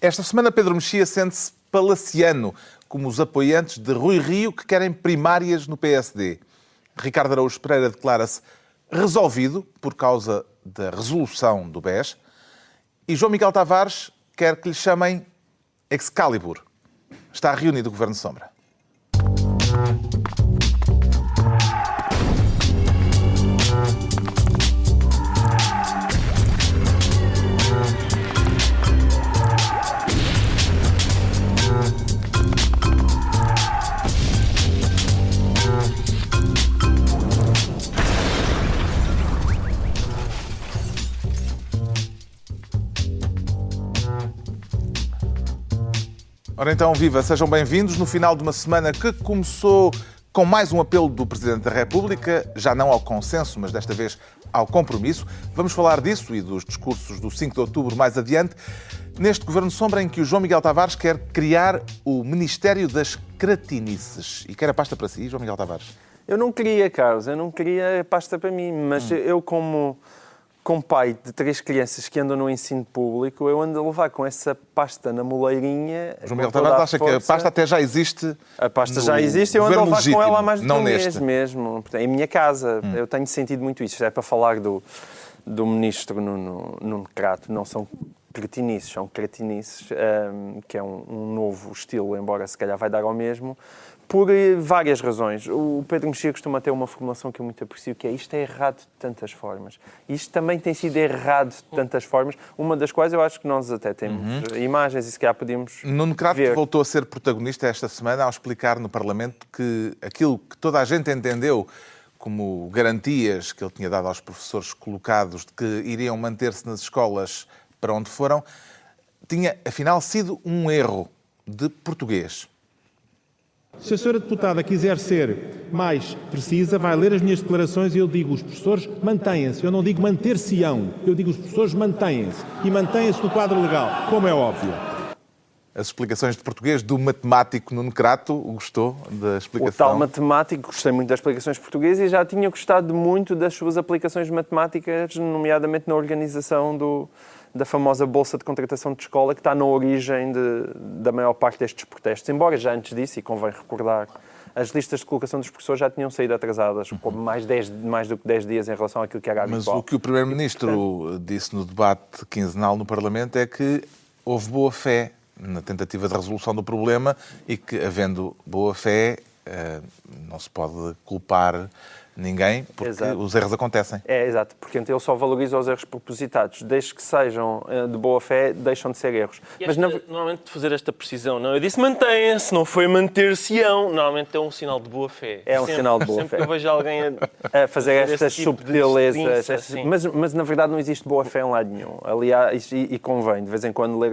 Esta semana Pedro Mexia sente-se palaciano, como os apoiantes de Rui Rio que querem primárias no PSD. Ricardo Araújo Pereira declara-se resolvido por causa da resolução do BES. E João Miguel Tavares quer que lhe chamem Excalibur. Está reunido o Governo de Sombra. Ora então, viva, sejam bem-vindos no final de uma semana que começou com mais um apelo do Presidente da República, já não ao consenso, mas desta vez ao compromisso. Vamos falar disso e dos discursos do 5 de outubro mais adiante, neste Governo de Sombra em que o João Miguel Tavares quer criar o Ministério das Cratinices. E quer a pasta para si, João Miguel Tavares? Eu não queria, Carlos, eu não queria pasta para mim, mas eu como pai de 3 crianças que andam no ensino público, eu ando a levar com essa pasta na moleirinha. João Miguel Tavares acha que a pasta até já existe? A pasta já existe, eu ando a levar legítimo, com ela há mais de um mês neste. mesmo. Em minha casa, eu tenho sentido muito isso. É para falar do ministro Nuno Crato, não são cretinices, são cretinices, que é um novo estilo, embora se calhar vai dar ao mesmo, por várias razões. O Pedro Mexia costuma ter uma formulação que eu muito aprecio, que é isto é errado de tantas formas. Isto também tem sido errado de tantas formas, uma das quais eu acho que nós até temos imagens e se calhar podíamos Nuno Crato ver. Voltou a ser protagonista esta semana ao explicar no Parlamento que aquilo que toda a gente entendeu como garantias que ele tinha dado aos professores colocados de que iriam manter-se nas escolas para onde foram, tinha afinal sido um erro de português. Se a senhora deputada quiser ser mais precisa, vai ler as minhas declarações e eu digo os professores mantêm-se. Eu não digo manter-se-ão, eu digo os professores mantêm-se. E mantêm-se no quadro legal, como é óbvio. As explicações de português do matemático Nuno Crato, gostou da explicação? O tal matemático, gostei muito das explicações portuguesas e já tinha gostado muito das suas aplicações matemáticas, nomeadamente na organização da famosa Bolsa de Contratação de Escola, que está na origem da maior parte destes protestos. Embora já antes disso, e convém recordar, as listas de colocação dos professores já tinham saído atrasadas, com mais do que 10 dias em relação àquilo que era habitual. Mas o que o Primeiro-Ministro disse no debate quinzenal no Parlamento é que houve boa-fé na tentativa de resolução do problema e que, havendo boa-fé, não se pode culpar ninguém, porque os erros acontecem. Exato, porque ele só valoriza os erros propositados. Desde que sejam de boa fé, deixam de ser erros. Mas normalmente de fazer esta precisão, não? Eu disse mantém-se, não foi manter-se-ão. Normalmente é um sinal de boa fé. É um sinal de boa sempre fé. Que eu vejo alguém a fazer estas tipo de subtilezas. assim. Mas na verdade não existe boa fé em lado nenhum. Aliás, e convém de vez em quando ler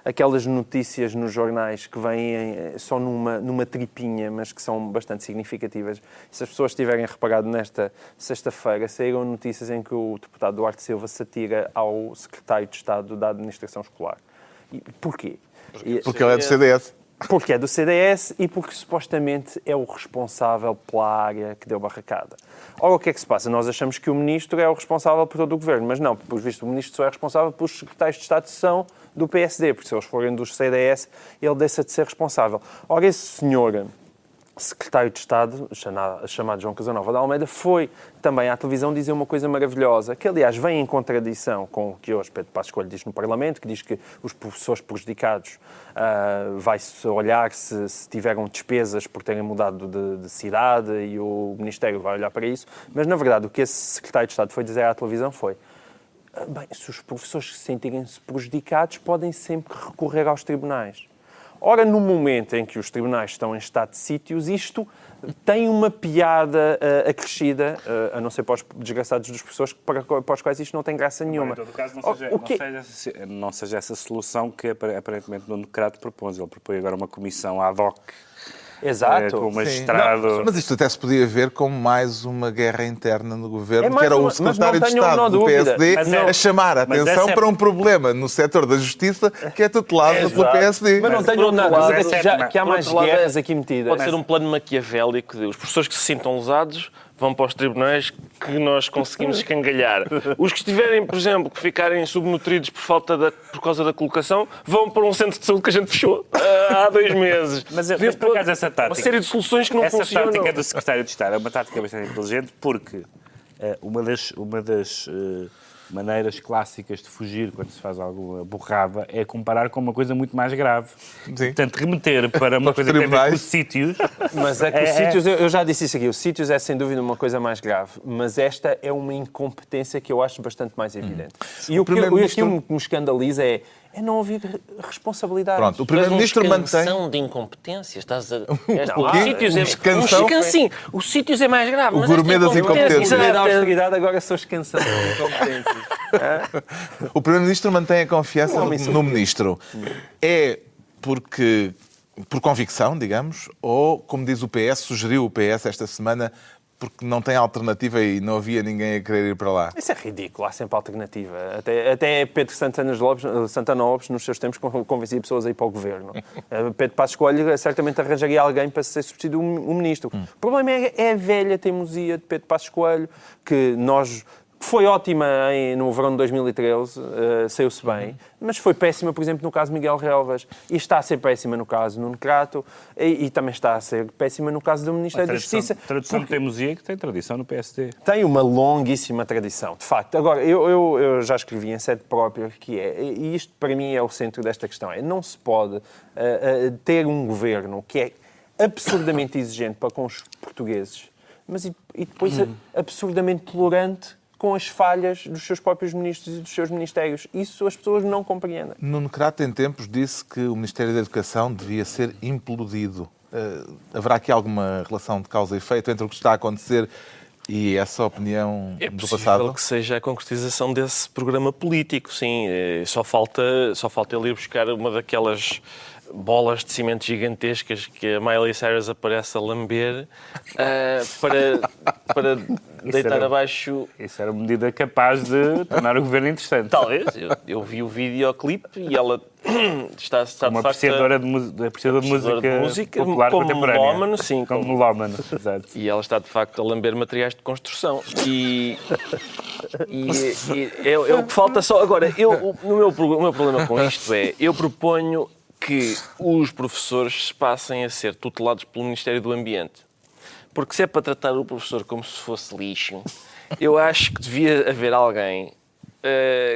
aquelas notícias nos jornais que vêm só numa tripinha, mas que são bastante significativas. Se as pessoas tiverem reparado, nesta sexta-feira saíram notícias em que o deputado Duarte Silva se atira ao secretário de Estado da Administração Escolar. E porquê? Porque ele é do CDS. Porque é do CDS e porque supostamente é o responsável pela área que deu barracada. Ora, o que é que se passa? Nós achamos que o ministro é o responsável por todo o governo, mas não, por visto o ministro só é responsável pelos secretários de Estado que são do PSD, porque se eles forem dos CDS, ele deixa de ser responsável. Ora, esse senhor secretário de Estado, chamado João Casanova de Almeida, foi também à televisão dizer uma coisa maravilhosa, que aliás vem em contradição com o que hoje Pedro Passos Coelho diz no Parlamento, que diz que os professores prejudicados vai-se olhar se tiveram despesas por terem mudado de cidade e o Ministério vai olhar para isso, mas na verdade o que esse secretário de Estado foi dizer à televisão foi: bem, se os professores se sentirem-se prejudicados, podem sempre recorrer aos tribunais. Ora, no momento em que os tribunais estão em estado de sítios, isto tem uma piada acrescida, a não ser para os desgraçados dos professores, para os quais isto não tem graça nenhuma. Em todo caso, não seja essa solução que aparentemente Nuno Crato propôs. Ele propõe agora uma comissão ad hoc. Exato. Com o magistrado. Não, mas isto até se podia ver como mais uma guerra interna no governo, que era o secretário de Estado do PSD a chamar a atenção para um problema no setor da justiça que é tutelado pelo PSD. Mas não tenho nada a dúvida que há mais guerras aqui metidas. Pode ser um plano maquiavélico de os professores que se sintam lesados vão para os tribunais que nós conseguimos escangalhar. Os que estiverem, por exemplo, que ficarem subnutridos por causa da colocação, vão para um centro de saúde que a gente fechou há 2 meses. Mas por acaso essa tática... Uma série de soluções que não funcionam. Essa tática do secretário de Estado é uma tática bastante inteligente porque uma das maneiras clássicas de fugir quando se faz alguma burrada é comparar com uma coisa muito mais grave. Sim. Portanto, remeter para uma coisa que tem a ver com os sítios... Mas é que os sítios, eu já disse isso aqui, os sítios é sem dúvida uma coisa mais grave, mas esta é uma incompetência que eu acho bastante mais evidente. E o que me escandaliza é não haver responsabilidade. Pronto, o Primeiro-Ministro mantém... de incompetência. Estás a... Os sítios é mais grave. O gourmet das incompetências. Da austeridade agora sou escansão de incompetências. O Primeiro-Ministro mantém a confiança no Ministro. É por convicção, digamos, ou, como diz o PS, sugeriu o PS esta semana, porque não tem alternativa e não havia ninguém a querer ir para lá? Isso é ridículo, há sempre alternativa. Até Pedro Santana Lopes, nos seus tempos, convencia pessoas a ir para o governo. Pedro Passos Coelho certamente arranjaria alguém para ser substituído o ministro. O problema é a velha teimosia de Pedro Passos Coelho, que foi ótima no verão de 2013, saiu-se bem, mas foi péssima, por exemplo, no caso de Miguel Relvas, e está a ser péssima no caso de Nuno Crato, e também está a ser péssima no caso do Ministério da Justiça. Tradução de teimosia que tem tradição no PSD. Tem uma longuíssima tradição, de facto. Agora, eu já escrevi em sede própria que e isto para mim é o centro desta questão, não se pode ter um governo que é absurdamente exigente para com os portugueses, mas e depois absurdamente tolerante com as falhas dos seus próprios ministros e dos seus ministérios. Isso as pessoas não compreendem. Nuno Crato, em tempos, disse que o Ministério da Educação devia ser implodido. Haverá aqui alguma relação de causa e efeito entre o que está a acontecer e essa opinião do passado? É possível que seja a concretização desse programa político, sim. Só falta ele ir buscar uma daquelas bolas de cimento gigantescas que a Miley Cyrus aparece a lamber para deitar abaixo... Isso era uma medida capaz de tornar o governo interessante. Talvez. Eu vi o videoclipe e ela está de uma facto... apreciadora de música popular como contemporânea. Melómano, sim. Como melómano, exato. E ela está, de facto, a lamber materiais de construção. E é o que falta só... Agora, o meu problema com isto é... Eu proponho que os professores passem a ser tutelados pelo Ministério do Ambiente. Porque se é para tratar o professor como se fosse lixo, eu acho que devia haver alguém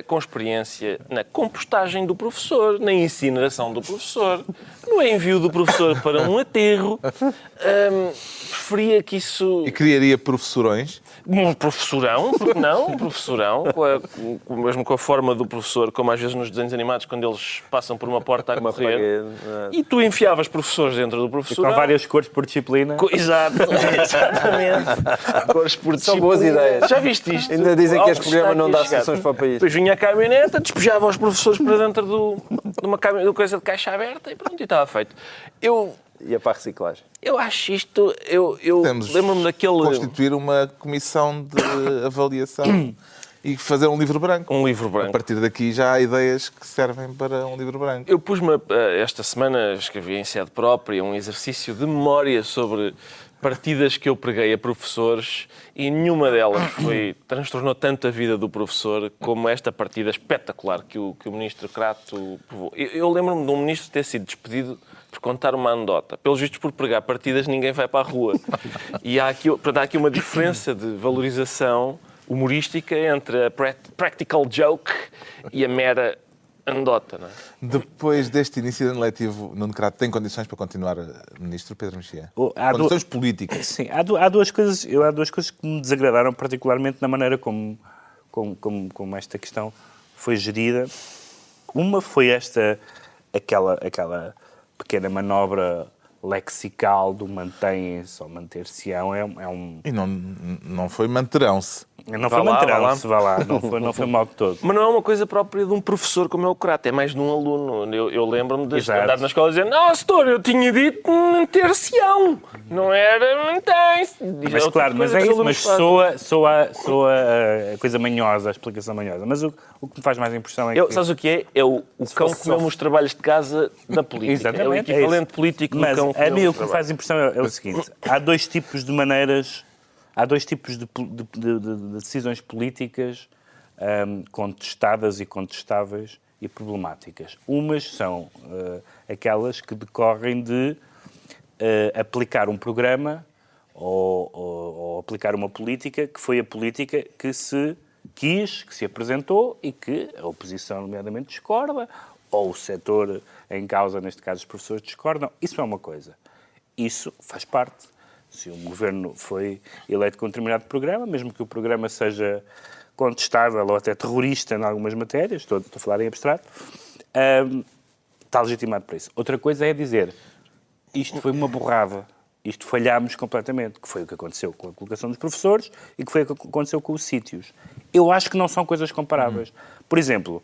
com experiência na compostagem do professor, na incineração do professor, no envio do professor para um aterro. Preferia que isso... E criaria professorões? Um professorão, porque não? Um professorão, mesmo com a forma do professor, como às vezes nos desenhos animados, quando eles passam por uma porta a correr. E tu enfiavas professores dentro do professorão. E com várias cores por disciplina. Exatamente. Cores por disciplina. São boas ideias. Já viste isto? Ainda dizem que este programa não dá soluções para o país. Depois vinha a caminhoneta, despejava os professores para dentro de uma coisa de caixa aberta e pronto, e estava feito. Ia para a reciclagem. Eu acho isto... Eu lembro-me daquele... Constituir uma comissão de avaliação e fazer um livro branco. Um livro branco. A partir daqui já há ideias que servem para um livro branco. Eu pus-me, esta semana, escrevi em sede própria um exercício de memória sobre partidas que eu preguei a professores e nenhuma delas transtornou tanto a vida do professor como esta partida espetacular que o Ministro Crato provou. Eu lembro-me de um ministro ter sido despedido por contar uma anedota. Pelos vistos, por pregar partidas, ninguém vai para a rua. E há aqui uma diferença de valorização humorística entre a practical joke e a mera anedota, não é? Depois deste início de ano letivo, Nuno Crato tem condições para continuar Ministro Pedro Mexia? Condições políticas. Sim, há duas coisas que me desagradaram particularmente na maneira como esta questão foi gerida. Uma foi aquela pequena manobra lexical do mantém-se ou manter-se-ão. E não foi manterão-se. Não foi manterão-se, vá lá. Não foi mal de todo. Mas não é uma coisa própria de um professor como é o Crato, é mais de um aluno. Eu lembro-me de andar na escola e dizer: não, setor, eu tinha dito manter-se-ão. Não era mantém-se. Mas claro, mas é isso. Mas soa a coisa manhosa, a explicação manhosa. Mas o que me faz mais impressão é que... Sabes o que é? É o cão que comeu os trabalhos de casa da política. Exatamente, é o equivalente político do cão que mas a mim o que me faz impressão é o seguinte. Há dois tipos de maneiras há dois tipos de decisões políticas contestadas e contestáveis e problemáticas. Umas são aquelas que decorrem de aplicar um programa ou aplicar uma política que foi a política que se quis, que se apresentou e que a oposição, nomeadamente, discorda, ou o setor em causa, neste caso os professores, discordam. Isso é uma coisa. Isso faz parte. Se um governo foi eleito com um determinado programa, mesmo que o programa seja contestável ou até terrorista em algumas matérias, estou a falar em abstrato, está legitimado para isso. Outra coisa é dizer, isto foi uma borrada, isto falhámos completamente, que foi o que aconteceu com a colocação dos professores e que foi o que aconteceu com os sítios. Eu acho que não são coisas comparáveis. Por exemplo,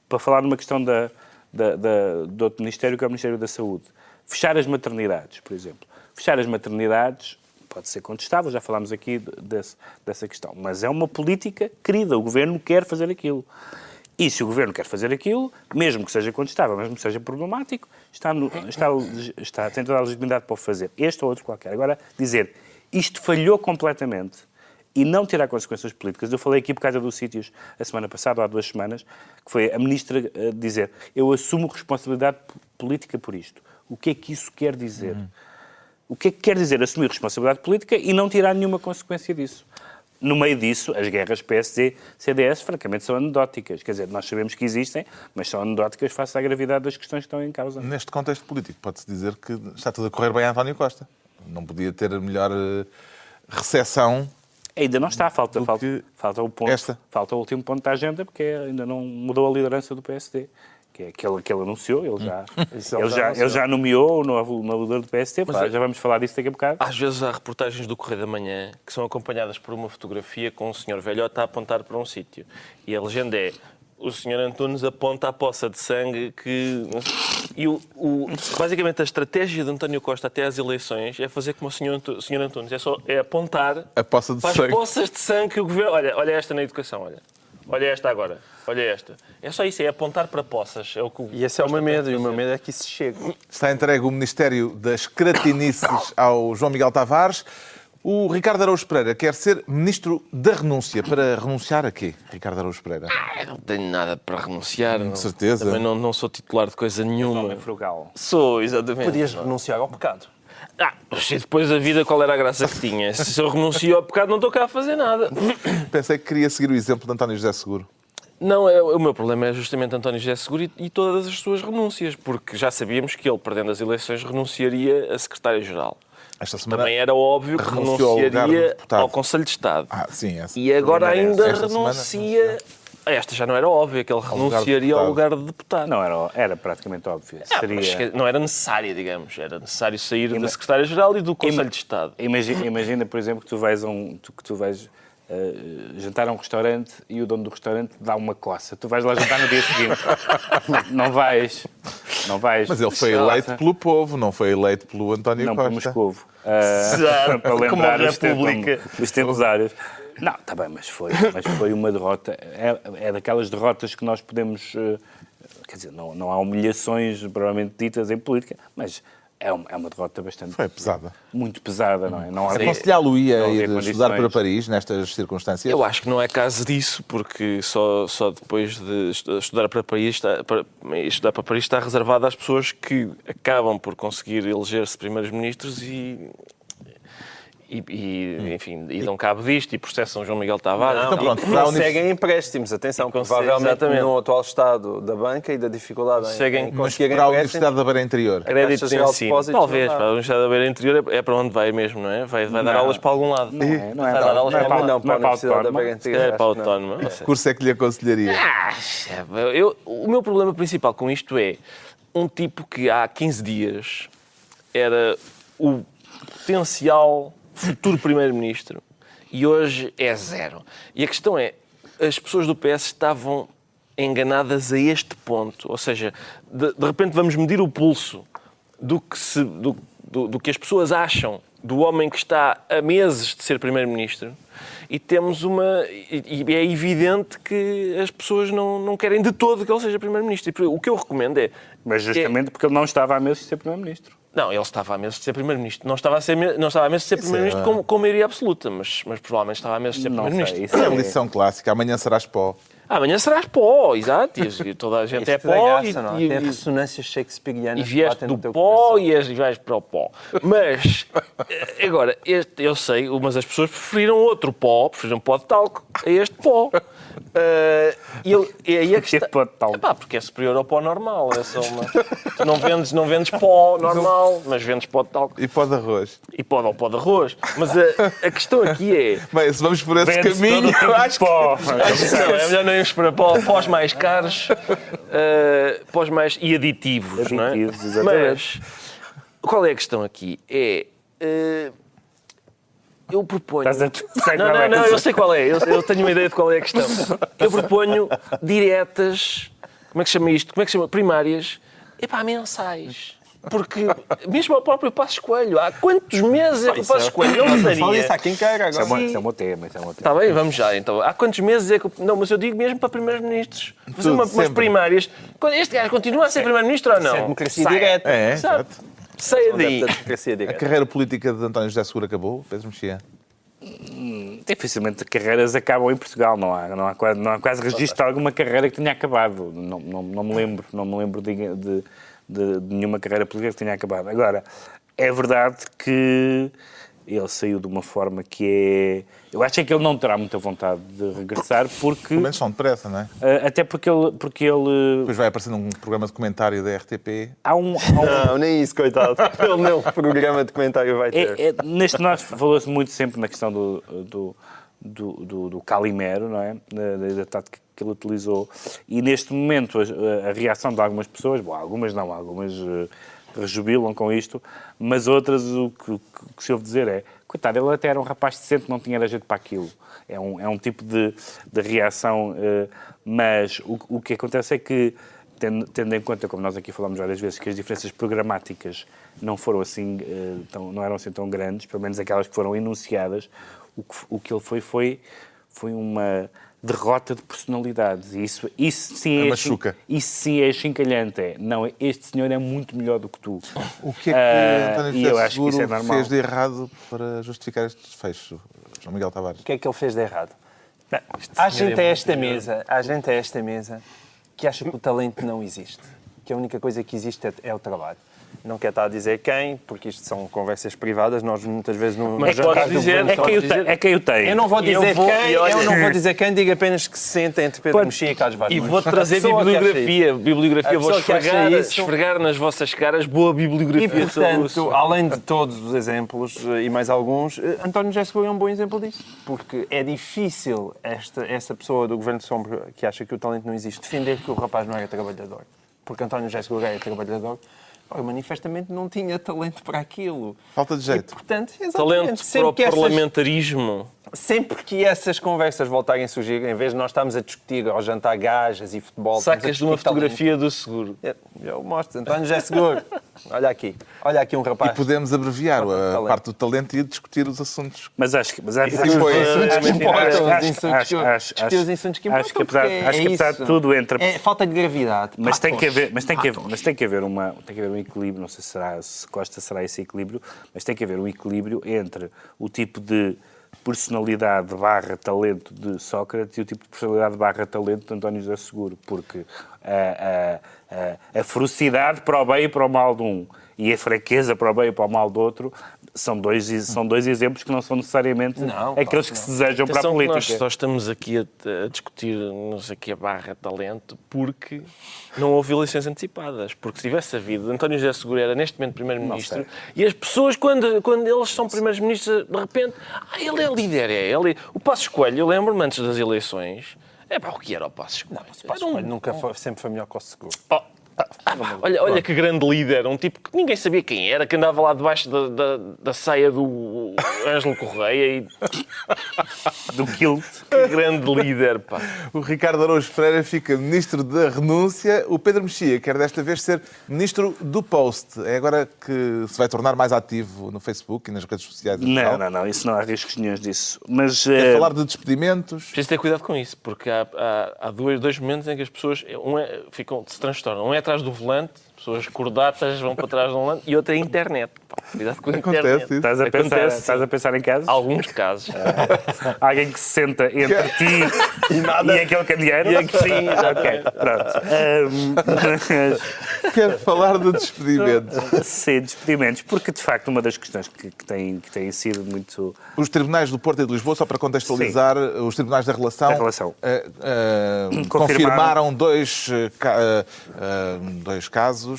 para falar numa questão do outro Ministério, que é o Ministério da Saúde, fechar as maternidades, por exemplo. Fechar as maternidades pode ser contestável, já falámos aqui dessa questão, mas é uma política querida, o Governo quer fazer aquilo. E se o Governo quer fazer aquilo, mesmo que seja contestável, mesmo que seja problemático, tem toda a legitimidade para o fazer. Este ou outro qualquer. Agora, dizer isto falhou completamente e não tirar consequências políticas. Eu falei aqui por causa dos sítios a semana passada, ou há 2 semanas, que foi a Ministra dizer eu assumo responsabilidade política por isto. O que é que isso quer dizer? O que é que quer dizer assumir responsabilidade política e não tirar nenhuma consequência disso? No meio disso, as guerras PSD-CDS, francamente, são anedóticas. Quer dizer, nós sabemos que existem, mas são anedóticas face à gravidade das questões que estão em causa. Neste contexto político, pode-se dizer que está tudo a correr bem a António Costa. Não podia ter a melhor recepção. Ainda não está, falta o último ponto da agenda, porque ainda não mudou a liderança do PSD. Que é aquele que ele anunciou, ele já nomeou o novo líder do PSD, já vamos falar disso daqui a bocado. Às vezes há reportagens do Correio da Manhã que são acompanhadas por uma fotografia com um senhor velhote a apontar para um sítio. E a legenda é: o senhor Antunes aponta a poça de sangue que... E basicamente a estratégia de António Costa até às eleições é fazer como o senhor Antunes, é apontar a poça de para sangue. As poças de sangue que o governo... Olha esta na educação, olha esta agora. Olha esta. É só isso, é apontar para poças. É o que e esse é o meu medo, e o meu medo é que isso chegue. Está entregue o Ministério das Cratinices ao João Miguel Tavares. O Ricardo Araújo Pereira quer ser Ministro da Renúncia. Para renunciar a quê, Ricardo Araújo Pereira? Não tenho nada para renunciar. Com certeza. Também não sou titular de coisa nenhuma. Homem frugal. Sou, exatamente. Podias renunciar ao pecado. Mas depois a vida, qual era a graça que tinha? Se eu renuncio ao pecado, não estou cá a fazer nada. Pensei que queria seguir o exemplo de António José Seguro. Não, o meu problema é justamente António José Seguro e todas as suas renúncias, porque já sabíamos que ele, perdendo as eleições, renunciaria a secretário-geral. Esta semana também era óbvio que renunciaria ao Conselho de Estado. Sim, e agora ainda renuncia... Esta já não era óbvio, que ele renunciaria ao lugar de deputado. Não, era praticamente óbvio. Não era necessário, digamos. Era necessário sair da Secretária-Geral e do Conselho de Estado. Imagina, por exemplo, que tu vais jantar a um restaurante e o dono do restaurante dá uma coça. Tu vais lá jantar no dia seguinte. Não vais. Mas ele foi eleito pelo povo, não foi eleito pelo António Costa. Não, pelo Moscovo. Para lembrar os temposários. Não, está bem, mas foi uma derrota. É daquelas derrotas que nós podemos... Quer dizer, não há humilhações provavelmente ditas em política, mas é uma derrota bastante... Foi pesada. Muito pesada, não é? Não Aconselhá-lo-lo a ir estudar para Paris nestas circunstâncias? Eu acho que não é caso disso, porque só depois de estudar para Paris está reservado às pessoas que acabam por conseguir eleger-se primeiros ministros enfim, dão cabo disto e processam João Miguel Tavares. Não seguem empréstimos, atenção, provavelmente no atual estado da banca e da dificuldade em conseguir para a Universidade da Beira Interior. Crédito de ensino. Talvez, para a Universidade da Beira Interior é para onde vai mesmo, não é? Vai dar aulas para algum lado. Não é para a Universidade da Beira Interior. É para a Autónoma. Que curso é que lhe aconselharia? O meu problema principal com isto é um tipo que há 15 dias era o potencial futuro Primeiro-Ministro e hoje é zero. E a questão é, as pessoas do PS estavam enganadas a este ponto. Ou seja, de repente vamos medir o pulso do que as pessoas acham do homem que está a meses de ser Primeiro-Ministro e temos e é evidente que as pessoas não querem de todo que ele seja Primeiro-Ministro. E o que eu recomendo é... Mas justamente porque ele não estava há meses de ser Primeiro-Ministro. Não, ele estava a meses de ser Primeiro-Ministro. Não estava a meses de ser Primeiro-Ministro com maioria absoluta, mas provavelmente estava a meses de ser Primeiro-Ministro. Isso É a lição clássica. Amanhã serás pó. Amanhã serás pó, exato. E toda a gente é pó. Tem ressonâncias shakespearianas. E vieste do pó e vais para o pó. Mas, agora, eu sei, mas as pessoas preferiram outro pó, preferiram pó de talco a este pó. E aí a questão... pó de talco? Epá, porque é superior ao pó normal. É só uma... Tu não vendes pó normal, mas vendes pó de talco. E pó de arroz. E pó de arroz. Mas a questão aqui é... Bem, se vamos por esse Vende-se caminho, todo tipo eu de acho que... pó. Não, é melhor não irmos para pós mais caros pós mais e aditivos, não é? Aditivos, exatamente. Mas qual é a questão aqui? Eu proponho... Não, eu sei qual é. Eu tenho uma ideia de qual é a questão. Eu proponho diretas, como é que chama isto? Primárias, mensais. Porque, mesmo ao próprio Passos Coelho, há quantos meses é que o Passos Coelho não daria? Fala isso a quem quer agora. Isso é um bom tema. Está bem, vamos já, então. Há quantos meses é que... Não, mas eu digo mesmo para primeiros-ministros. Fazer umas sempre. primárias. Este gajo continua a ser primeiro-ministro ou não? Isso é democracia direta. É, Exato. Saia daí. Democracia A direta. carreira política de António José Seguro acabou, Pedro Mexia? Dificilmente carreiras acabam em Portugal. Não há quase registro de alguma carreira que tenha acabado. Não me lembro de nenhuma carreira política que tenha acabado. Agora, é verdade que ele saiu de uma forma que é... Eu acho que ele não terá muita vontade de regressar porque... Pelo menos são depressa, não é? Até porque ele... Depois vai aparecer num programa de comentário da RTP. Não, nem isso, coitado. Ele nem programa de comentário vai ter. Neste nós falou-se muito sempre na questão do Calimero, não é? Da tática que ele utilizou. E neste momento a reação de algumas pessoas, algumas rejubilam com isto, mas outras o que se ouve dizer é: coitado, ele até era um rapaz decente, não tinha jeito para aquilo. É um tipo de reação, mas o que acontece é que, tendo em conta, como nós aqui falamos várias vezes, que as diferenças programáticas não foram assim, não eram assim tão grandes, pelo menos aquelas que foram enunciadas, o que ele foi uma derrota de personalidades. E isso sim É machuca. Isso sim é chincalhante. Não, este senhor é muito melhor do que tu. O que é que e António eu José acho que isso é Seguro normal. fez de errado para justificar este desfecho? João Miguel Tavares. O que é que ele fez de errado? Há gente a esta mesa que acha que o talento não existe. Que a única coisa que existe é o trabalho. Não quer estar a dizer quem, porque isto são conversas privadas, nós muitas vezes não... Mas podes dizer... É quem o tem. Eu não vou dizer quem, digo apenas que se senta entre Pedro Mexia e Carlos Vaz. E vou-te trazer bibliografia. Vou esfregar nas vossas caras boa bibliografia. E, portanto, além de todos os exemplos, e mais alguns, António José Seguro é um bom exemplo disso. Porque é difícil essa pessoa do Governo de Sombra que acha que o talento não existe defender que o rapaz não era trabalhador. Porque António José Seguro era trabalhador. Manifestamente não tinha talento para aquilo. Falta de jeito. E, portanto, talento para o parlamentarismo. Sempre que essas conversas voltarem a surgir, em vez de nós estarmos a discutir ao jantar gajas e futebol... Sacas de uma fotografia do Seguro. Eu mostro, António José Seguro. Olha aqui um rapaz. E podemos abreviar a parte do talento e discutir os assuntos. Mas acho que... Discutir Acho que apesar de tudo entre... É falta de gravidade. Mas tem que haver um equilíbrio, não sei se Costa será esse equilíbrio, mas tem que haver um equilíbrio entre o tipo de personalidade / talento de Sócrates e o tipo de personalidade / talento de António José Seguro, porque a ferocidade para o bem e para o mal de um e a fraqueza para o bem e para o mal do outro são dois exemplos que não são necessariamente aqueles que se desejam para a política. Nós só estamos aqui a discutir, não sei o que, a / talento, porque não houve eleições antecipadas. Porque se tivesse havido, António José Seguro era neste momento Primeiro-Ministro e as pessoas, quando eles são Primeiros-Ministros, de repente, ele é líder, O Passos Coelho, eu lembro-me antes das eleições, o que era o Passos Coelho? O Passos Coelho sempre foi melhor que o Seguro. Olha que grande líder, um tipo que ninguém sabia quem era, que andava lá debaixo da saia do Ângelo Correia e do Kilt. Que grande líder, pá. O Ricardo Araújo Pereira fica ministro da renúncia. O Pedro Mexia quer desta vez ser ministro do Post. É agora que se vai tornar mais ativo no Facebook e nas redes sociais. Não, isso não há riscos nenhuns disso. Mas é falar de despedimentos. Preciso ter cuidado com isso, porque há dois momentos em que as pessoas se transtornam. Um é atrás do volante, Pessoas cordatas vão para trás de um lado e outra é a internet. Pá, cuidado com a Acontece internet. isso. Estás a pensar em casos? Alguns casos. Alguém que se senta entre ti e aquele candeeiro? Sim, Ok, pronto. Quero falar de despedimentos. Sim, despedimentos, porque de facto uma das questões que têm sido muito... Os tribunais do Porto e de Lisboa, só para contextualizar, os tribunais da relação, confirmaram dois casos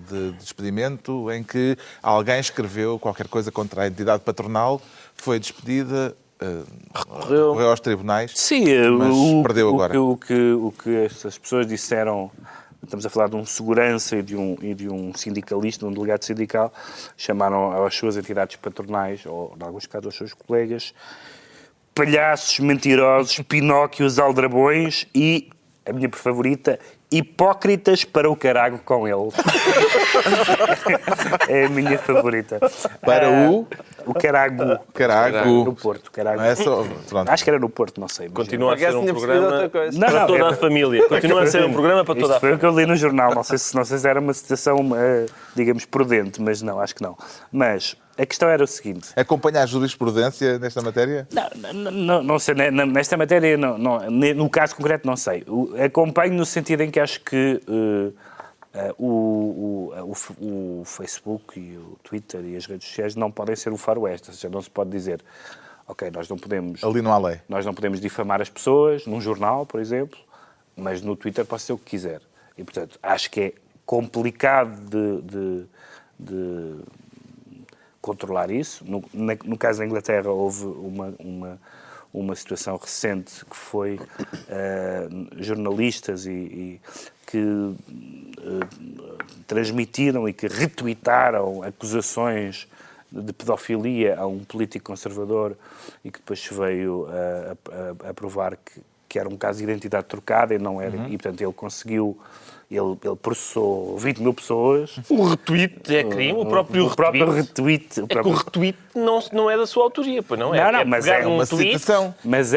de despedimento em que alguém escreveu qualquer coisa contra a entidade patronal, foi despedida, recorreu aos tribunais, Sim, mas perdeu agora. O que essas pessoas disseram, estamos a falar de um segurança e de um sindicalista, de um delegado sindical, chamaram às suas entidades patronais, ou em alguns casos aos seus colegas, palhaços, mentirosos, pinóquios, aldrabões e, a minha favorita, hipócritas para o carago com eles. É a minha favorita. Para o Carago. Carago. No Porto. Carago. Não é só... Pronto. Acho que era no Porto, não sei. Mas Continua a ser um tinha percebido programa outra coisa. para toda a família. Continua a ser um programa para toda a Isto foi família. o que eu li no jornal. Não sei se era uma citação, digamos, prudente, mas não, acho que não. Mas a questão era o seguinte. Acompanha a jurisprudência nesta matéria? Não sei, nesta matéria, no caso concreto, não sei. Acompanho no sentido em que acho que o Facebook e o Twitter e as redes sociais não podem ser o faroeste. Ou seja, não se pode dizer, ok, nós não podemos... Ali não há lei. Nós não podemos difamar as pessoas num jornal, por exemplo, mas no Twitter pode ser o que quiser. E, portanto, acho que é complicado de controlar isso. No caso da Inglaterra, houve uma situação recente que foi jornalistas que transmitiram e que retuitaram acusações de pedofilia a um político conservador e que depois se veio a provar que era um caso de identidade trocada e não era, e portanto ele conseguiu, ele processou 20 mil pessoas. O retweet é crime, o próprio retweet. É que o retweet não é da sua autoria, pois não é? Não, mas pegar é uma tweet, citação. Mas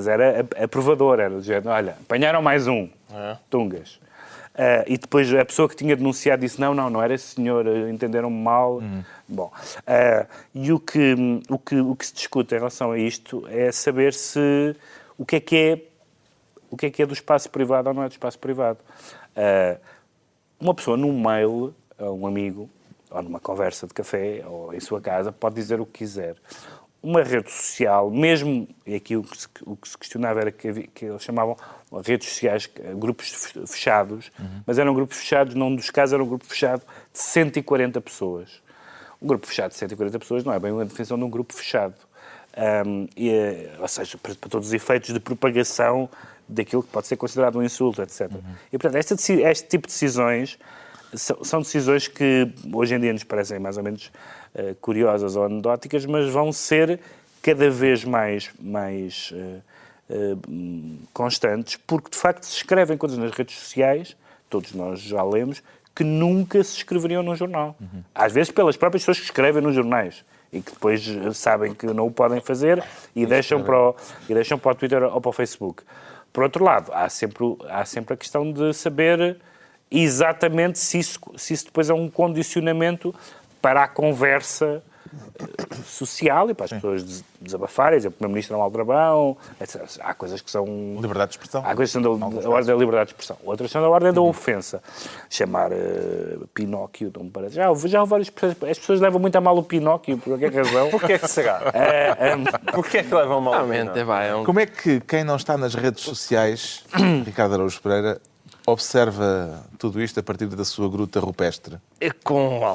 era aprovador, era do género, olha, apanharam mais um, tungas. E depois a pessoa que tinha denunciado disse, não era esse senhor, entenderam-me mal. Bom, e o que se discute em relação a isto é saber se o que é do espaço privado ou não é do espaço privado. Uma pessoa num mail, a um amigo, ou numa conversa de café, ou em sua casa, pode dizer o que quiser. Uma rede social, mesmo, e aqui o que se questionava era que eles chamavam redes sociais, grupos fechados, mas eram grupos fechados, num dos casos era um grupo fechado de 140 pessoas. Um grupo fechado de 140 pessoas não é bem uma definição de um grupo fechado. Ou seja, para todos os efeitos de propagação daquilo que pode ser considerado um insulto, etc. E, portanto, este tipo de decisões são decisões que hoje em dia nos parecem mais ou menos curiosas ou anedóticas, mas vão ser cada vez mais constantes, porque de facto se escrevem coisas nas redes sociais, todos nós já lemos, que nunca se escreveriam num jornal. Às vezes pelas próprias pessoas que escrevem nos jornais e que depois sabem que não o podem fazer e deixam para o Twitter ou para o Facebook. Por outro lado, há sempre a questão de saber exatamente se isso depois é um condicionamento para a conversa social e para as pessoas desabafarem, dizer, o Primeiro-Ministro é um aldrabão, etc. Há coisas que são... Liberdade de expressão. Há coisas que são da ordem da liberdade de expressão. Outras são da ordem da ofensa. Chamar Pinóquio, não me parece. Já houve várias pessoas... As pessoas levam muito a mal o Pinóquio, por qualquer razão. Porquê é que será? Porquê é que levam mal? Como é que quem não está nas redes sociais, Ricardo Araújo Pereira, observa tudo isto a partir da sua gruta rupestre? Com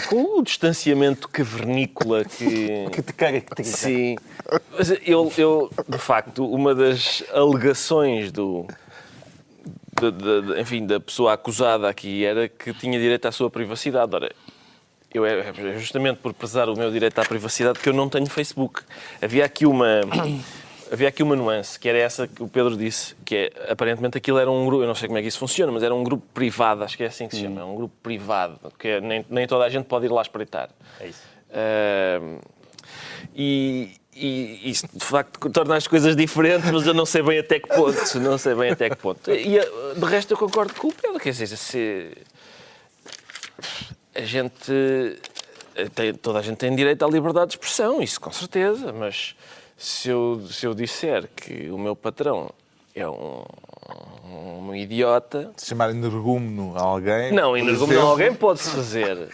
com o distanciamento cavernícola Que te caga, que te caga. Sim. Mas eu, de facto, uma das alegações enfim, da pessoa acusada aqui era que tinha direito à sua privacidade. Ora, é justamente por prezar o meu direito à privacidade que eu não tenho Facebook. Havia aqui uma nuance, que era essa que o Pedro disse, que é, aparentemente aquilo era um grupo, eu não sei como é que isso funciona, mas era um grupo privado, acho que é assim que se chama, um grupo privado, que nem toda a gente pode ir lá espreitar. É isso. E isso, de facto, torna as coisas diferentes, mas eu não sei bem até que ponto. Não sei bem até que ponto. E, de resto, eu concordo com o Pedro. Quer dizer, se a gente... toda a gente tem direito à liberdade de expressão, isso com certeza, mas se eu disser que o meu patrão é um idiota... Se chamar energúmeno a alguém... Não, energúmeno a alguém pode-se fazer.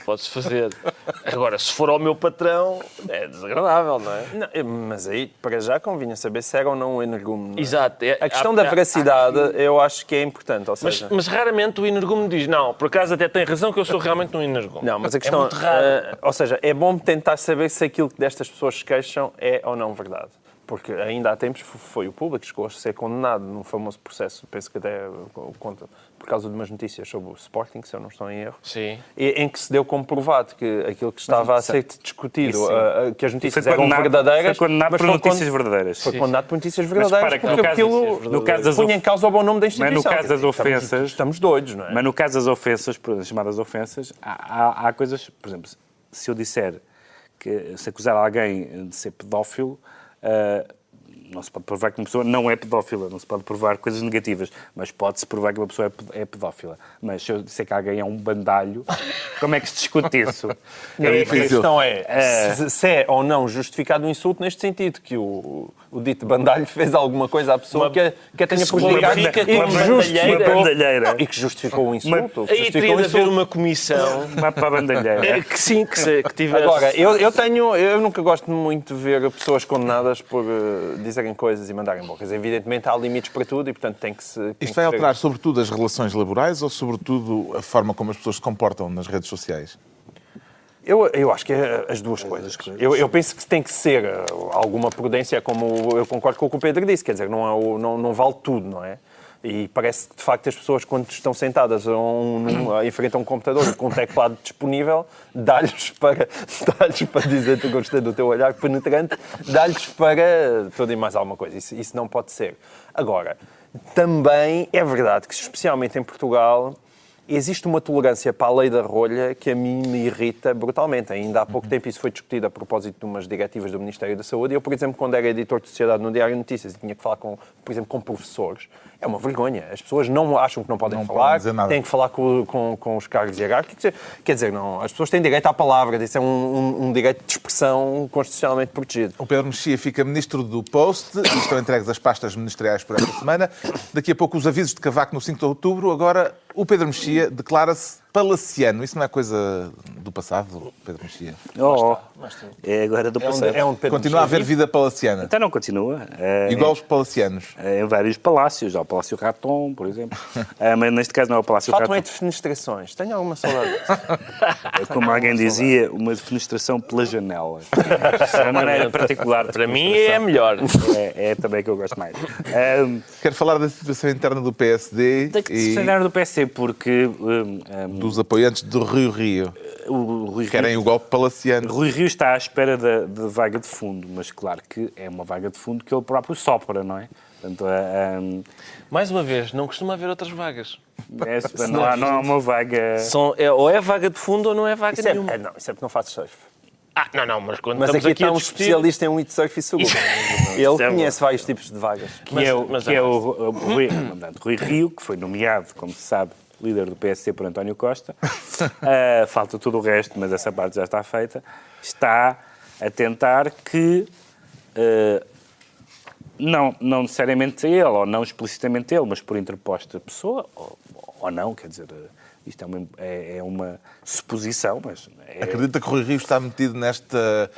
Agora, se for ao meu patrão, é desagradável, não é? Não, mas aí, para já, convinha saber se era ou não um energúmeno. Não é? Exato. A questão da veracidade, eu acho que é importante. Ou seja... Mas raramente o energúmeno diz, não, por acaso até tem razão que eu sou realmente um energúmeno. Não, mas a questão... É muito raro. ou seja, é bom tentar saber se aquilo que destas pessoas se queixam é ou não verdade. Porque ainda há tempos foi o público que chegou a ser condenado num famoso processo, penso que até conta, por causa de umas notícias sobre o Sporting, se eu não estou em erro, Sim. em que se deu como provado que aquilo que estava a ser discutido, que as notícias Foi eram verdadeiras... Foi condenado por notícias verdadeiras. Foi condenado por notícias verdadeiras, porque aquilo punha em causa o bom nome da instituição. Mas no caso das ofensas... Estamos doidos, não é? Mas no caso das ofensas, as chamadas ofensas, há coisas... Por exemplo, se eu disser que se acusar alguém de ser pedófilo... não se pode provar que uma pessoa não é pedófila, não se pode provar coisas negativas, mas pode-se provar que uma pessoa é pedófila. Mas se eu disser que alguém é um bandalho, como é que se discute isso? A questão é se é ou não justificado o insulto neste sentido, que o dito bandalho fez alguma coisa à pessoa que a tenha prejudicado e que justificou o insulto. Aí teria de haver uma comissão para a bandalheira. que sim, que tivesse... Agora, eu nunca gosto muito de ver pessoas condenadas por dizerem coisas e mandarem bocas. Evidentemente há limites para tudo e, portanto, tem que se... Isto vai alterar sobretudo as relações laborais ou sobretudo a forma como as pessoas se comportam nas redes sociais? Eu acho que é as duas coisas. Eu penso que tem que ser alguma prudência, como eu concordo com o que o Pedro disse, quer dizer, não vale tudo, não é? E parece que, de facto, as pessoas, quando estão sentadas em frente a um computador com um teclado disponível, dá-lhes para dizer que eu gostei do teu olhar penetrante, dá-lhes para tudo e mais alguma coisa. Isso não pode ser. Agora, também é verdade que, especialmente em Portugal, existe uma tolerância para a lei da rolha que a mim me irrita brutalmente. Ainda há pouco tempo isso foi discutido a propósito de umas diretivas do Ministério da Saúde. Eu, por exemplo, quando era editor de sociedade no Diário de Notícias e tinha que falar, por exemplo, com professores, é uma vergonha. As pessoas não acham que não podem falar, têm que falar com os cargos hierárquicos. Quer dizer, não, as pessoas têm direito à palavra, isso é um direito de expressão constitucionalmente protegido. O Pedro Mexia fica ministro do Post e estão entregues as pastas ministeriais por esta semana. Daqui a pouco os avisos de Cavaco no 5 de outubro. Agora, o Pedro Mexia declara-se palaciano. Isso não é coisa do passado, Pedro Mexia? É agora do passado. Continua a haver vida palaciana. Então não continua. Igual os palacianos. Em vários palácios. Há o Palácio Raton, por exemplo. Mas neste caso não é o Palácio Raton. Faltam defenestrações. Tenho alguma saudade disso. Como alguém dizia, uma defenestração pela janela. É uma maneira particular. Para mim é melhor. É também que eu gosto mais. Quero falar da situação interna do PSD e do PSD, porque... dos apoiantes do Rio Rio. O Rui querem Rio, o golpe palaciano. Rui Rio está à espera de vaga de fundo, mas claro que é uma vaga de fundo que ele próprio sopra, não é? Portanto, mais uma vez, não costuma haver outras vagas. Não há uma vaga... Ou é vaga de fundo ou não é vaga nenhuma. Isso é porque não faço surf. Mas quando mas estamos aqui está um discutir... especialista em windsurf e seguro. Ele conhece vários tipos de vagas. Rui Rio, que foi nomeado, como se sabe, líder do PSD por António Costa, falta tudo o resto, mas essa parte já está feita, está a tentar que, não necessariamente ele, ou não explicitamente ele, mas por interposta pessoa, ou não, quer dizer, isto é uma suposição, mas... Acredita que o Rui Rio está metido nesta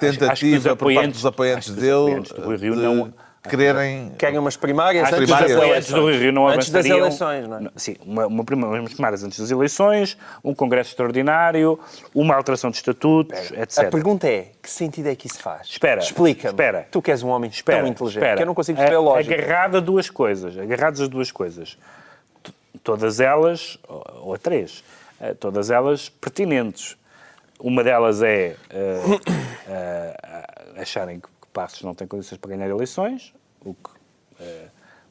tentativa por parte dos apoiantes dele querem umas primárias antes das eleições. Do Rio não antes das eleições, não é? Sim, umas primárias antes das eleições, um congresso extraordinário, uma alteração de estatutos, etc. A pergunta é, que sentido é que isso faz? Explica-me. Tu que és um homem tão inteligente, que eu não consigo perceber a lógica. Agarradas as duas coisas. Todas elas, ou a três, todas elas pertinentes. Uma delas é acharem que Passos não tem condições para ganhar eleições, o que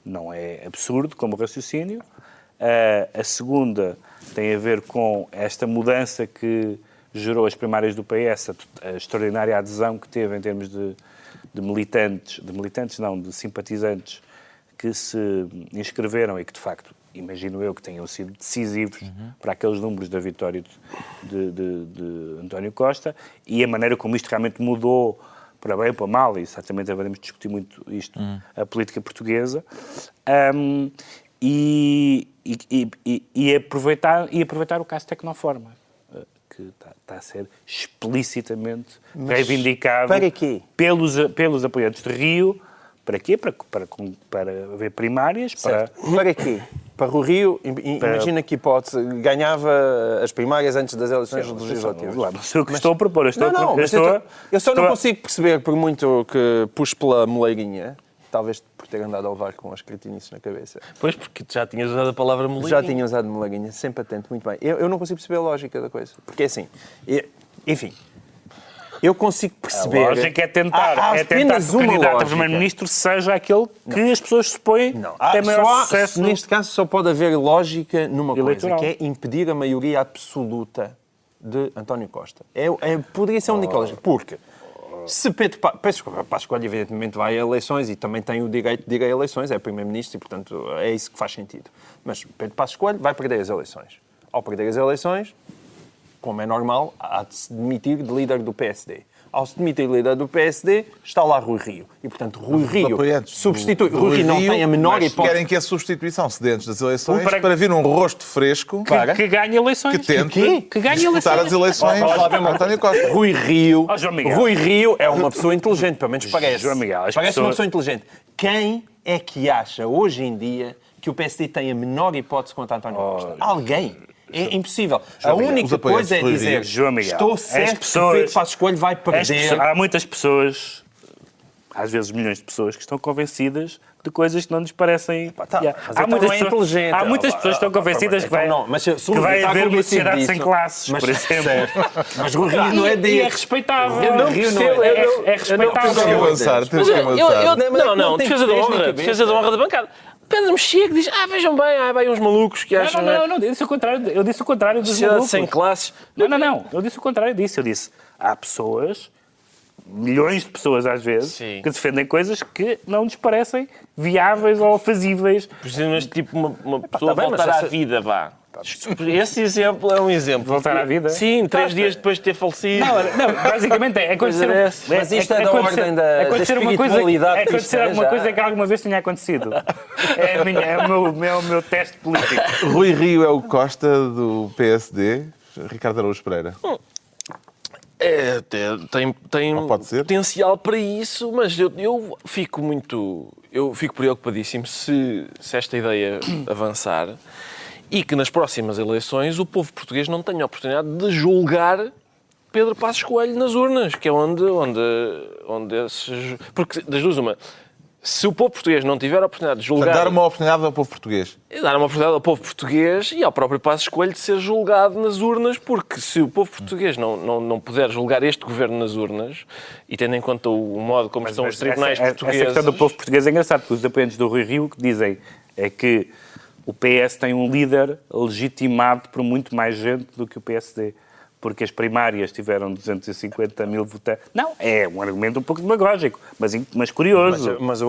não é absurdo como raciocínio. A segunda tem a ver com esta mudança que gerou as primárias do PS, a extraordinária adesão que teve em termos de de simpatizantes que se inscreveram e que, de facto, imagino eu que tenham sido decisivos para aqueles números da vitória de António Costa, e a maneira como isto realmente mudou para bem ou para mal, e certamente haveremos de discutir muito isto, a política portuguesa, e aproveitar o caso Tecnoforma, que está a ser explicitamente reivindicado para quê? Pelos apoiantes de Rio. Para quê? Para haver primárias. Para quê? Para o Rio, imagina que hipótese, ganhava as primárias antes das eleições legislativas. Não sei o que estou a propor. Eu só não consigo perceber, por muito que puxe pela moleirinha, talvez por ter andado a levar com as cretinices na cabeça. Pois, porque tu já tinhas usado a palavra moleirinha. Já tinha usado moleirinha, sempre atento, muito bem. Eu não consigo perceber a lógica da coisa. Porque assim, enfim, eu consigo perceber... A lógica é tentar que o candidato a primeiro-ministro seja aquele que as pessoas supõem tem maior sucesso. Neste caso só pode haver lógica numa eleitoral, coisa, que é impedir a maioria absoluta de António Costa. Poderia ser a única lógica. Porque se Pedro Passos Coelho evidentemente vai a eleições e também tem o direito de ir a eleições, é primeiro-ministro e, portanto, é isso que faz sentido. Mas Pedro Passos Coelho vai perder as eleições. Ao perder as eleições, como é normal, há de se demitir de líder do PSD. Ao se demitir de líder do PSD, está lá Rui Rio. E, portanto, Rui Rio substitui. Rui Rio não tem a menor hipótese. Querem que a substituição se dê antes das eleições para vir um rosto fresco que ganhe eleições. Que tente que ganhe disputar as eleições António Costa. Rui Rio é uma pessoa inteligente, pelo menos parece. João Miguel, parece uma pessoa inteligente. Quem é que acha, hoje em dia, que o PSD tem a menor hipótese contra António Costa? Alguém. É impossível. A única coisa é dizer, estou certo que Pedro Passos Coelho vai perder. Há muitas pessoas, às vezes milhões de pessoas, que estão convencidas de coisas que não lhes parecem... Há muitas pessoas que estão convencidas que vai haver uma sociedade sem classes, por exemplo. Mas o Rio não é disso. É respeitável. Eu não percebo. É respeitável. Temos que avançar. Não, defesa da honra da bancada. Pedro Mexia que diz, vejam bem, vai uns malucos que acham... Não, eu disse o contrário. Eu disse o contrário dos malucos. Sem classes. Não. Eu disse o contrário disso. Eu disse, há pessoas, milhões de pessoas às vezes, que defendem coisas que não lhes parecem viáveis ou fazíveis. Mas tipo uma pessoa voltar à vida, vá. Esse exemplo é um exemplo. Voltar à vida? Sim, 3 dias depois de ter falecido. Não, basicamente é acontecer... Mas isto é da ordem da espiritualidade. É acontecer alguma coisa que alguma vez tenha acontecido. É o meu teste político. Rui Rio é o Costa do PSD? Ricardo Araújo Pereira? Tem potencial para isso, mas eu fico preocupadíssimo se esta ideia avançar e que nas próximas eleições o povo português não tenha a oportunidade de julgar Pedro Passos Coelho nas urnas, que é onde porque das duas uma, se o povo português não tiver a oportunidade de julgar... Dar uma oportunidade ao povo português. Dar uma oportunidade ao povo português e ao próprio Passos Coelho de ser julgado nas urnas, porque se o povo português não puder julgar este governo nas urnas, e tendo em conta o modo como estão os tribunais portugueses... Essa questão do povo português é engraçado, porque os apoiantes do Rui Rio que dizem é que o PS tem um líder legitimado por muito mais gente do que o PSD. Porque as primárias tiveram 250 mil votantes. Não, é um argumento um pouco demagógico, mas curioso. Mas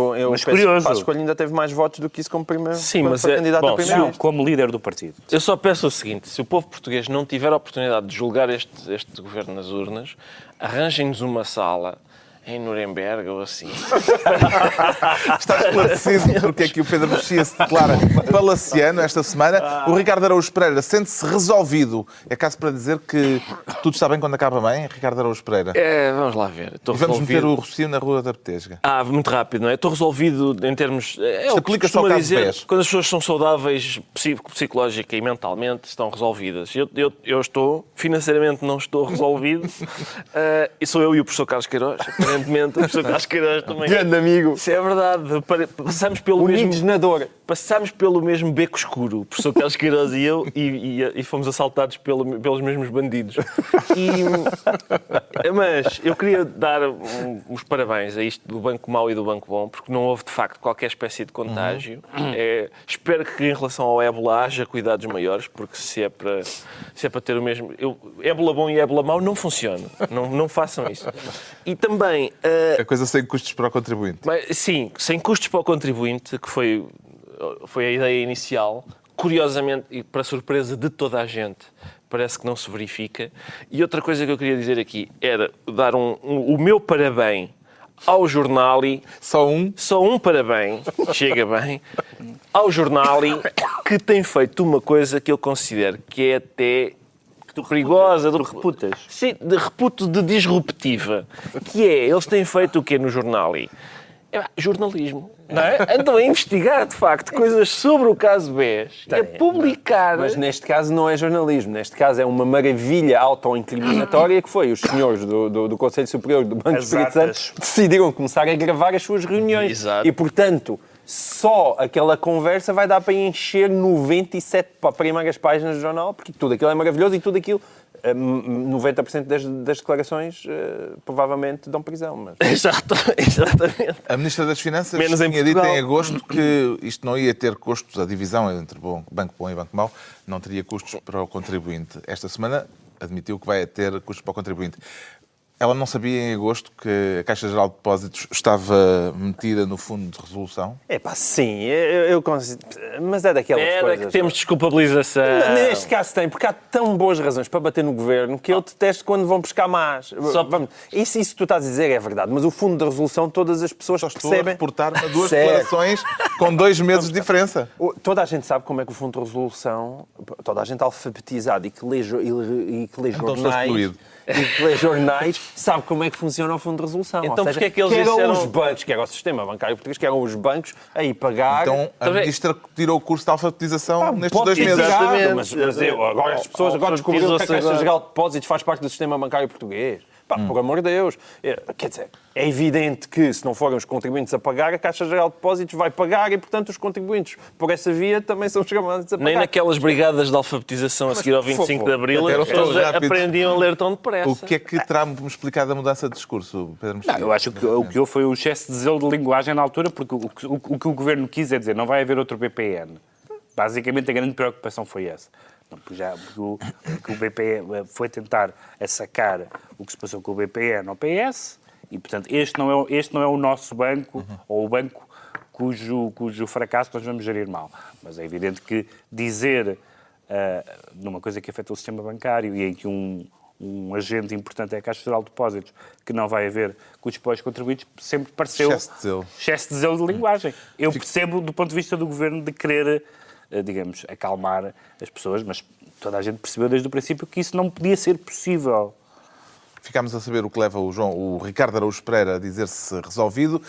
curioso. Passos Coelho ainda teve mais votos do que isso como primeiro. Sim, mas candidato a primeiro. Não, como líder do partido. Eu só peço o seguinte, se o povo português não tiver a oportunidade de julgar este governo nas urnas, arranjem-nos uma sala em Nuremberg ou assim. Está esclarecido porque é que o Pedro Mexia se declara palaciano esta semana. O Ricardo Araújo Pereira sente-se resolvido. É caso para dizer que tudo está bem quando acaba bem, Ricardo Araújo Pereira? Vamos lá ver. E vamos meter o Rocio na Rua da Betesga. Muito rápido, não é? Estou resolvido em termos... Isto aplica-se ao caso dizer, 10. quando as pessoas são saudáveis psicológica e mentalmente, estão resolvidas. Eu estou, financeiramente não estou resolvido. E sou eu e o professor Carlos Queiroz. Aparentemente, o professor Carlos Queiroz também. Grande amigo. Isso é verdade. Passamos pelo Unidos na dor. Passámos pelo mesmo beco escuro, o professor Carlos Queiroz e eu, e fomos assaltados pelos mesmos bandidos. Mas eu queria dar uns parabéns a isto do Banco Mau e do Banco Bom, porque não houve, de facto, qualquer espécie de contágio. Espero que, em relação ao ébola, haja cuidados maiores, porque se é para ter o mesmo... Ébola bom e ébola mau não funcionam. Não façam isso. E também Bem, A coisa sem custos para o contribuinte. mas, sim, sem custos para o contribuinte, que foi a ideia inicial, curiosamente, e para surpresa de toda a gente, parece que não se verifica. E outra coisa que eu queria dizer aqui era dar o meu parabéns ao Jornali. Só um. Só um parabéns, chega bem, ao Jornali, que tem feito uma coisa que eu considero que é até perigosa. Tu reputas? Sim, de disruptiva. Que é, eles têm feito o quê no Jornali? Jornalismo, não é? Andam a investigar, de facto, coisas sobre o caso BES e a publicar... Mas neste caso não é jornalismo. Neste caso é uma maravilha auto-incriminatória que foi os senhores do Conselho Superior do Banco do Espírito Santo decidiram começar a gravar as suas reuniões. Exato. E, portanto, só aquela conversa vai dar para encher 97 primeiras páginas do jornal, porque tudo aquilo é maravilhoso e tudo aquilo... 90% das declarações provavelmente dão prisão. Mas... Exatamente. A Ministra das Finanças Menos em tinha dito Portugal. em agosto que isto não ia ter custos, a divisão entre Banco Bom e Banco Mau não teria custos para o contribuinte. Esta semana admitiu que vai ter custos para o contribuinte. Ela não sabia em agosto que a Caixa Geral de Depósitos estava metida no fundo de resolução? É pá, sim, eu consigo... Mas é daquelas coisas... Que temos desculpabilização. Neste caso tem, porque há tão boas razões para bater no governo que eu detesto quando vão pescar más. Isso que tu estás a dizer é verdade, mas o fundo de resolução todas as pessoas Só estou percebem... a reportar-me duas Certo. declarações com 2 meses de diferença. Toda a gente sabe como é que o fundo de resolução, toda a gente alfabetizada e que lê jornais, sabe como é que funciona o fundo de resolução. Então, Ou seja, porque é que eles eram disseram- os bancos, que era o sistema bancário português, que eram os bancos a ir pagar... Então a Ministra tirou o curso de alfabetização nestes Pode 2 ter meses. tirado, Exatamente. mas agora as pessoas agora descobriram que a Alfabetizou-se Caixa agora. Geral de Depósitos faz parte do sistema bancário português. Pá, por amor de Deus. Quer dizer, é evidente que se não forem os contribuintes a pagar, a Caixa Geral de Depósitos vai pagar e, portanto, os contribuintes por essa via também são chamados a pagar. Nem naquelas brigadas de alfabetização a seguir ao por 25 de favor, Abril, eram todos eles rápidos. aprendiam a ler tão depressa. O que é que terá-me explicado a mudança de discurso, Pedro Mexia? Eu acho que o que houve foi o excesso de zelo de linguagem na altura, porque o que o Governo quis é dizer não vai haver outro BPN. Basicamente, a grande preocupação foi essa. Não, porque o BPN foi tentar sacar o que se passou com o BPN ao PS e, portanto, este não é o nosso banco ou o banco cujo fracasso nós vamos gerir mal. Mas é evidente que dizer numa coisa que afeta o sistema bancário e em que um agente importante é a Caixa Geral de Depósitos, que não vai haver custos para os contribuintes, sempre pareceu... Excesso de zelo de linguagem. Eu percebo, do ponto de vista do Governo, de querer, digamos, acalmar as pessoas, mas toda a gente percebeu desde o princípio que isso não podia ser possível. Ficámos a saber o que leva o Ricardo Araújo Pereira a dizer-se resolvido.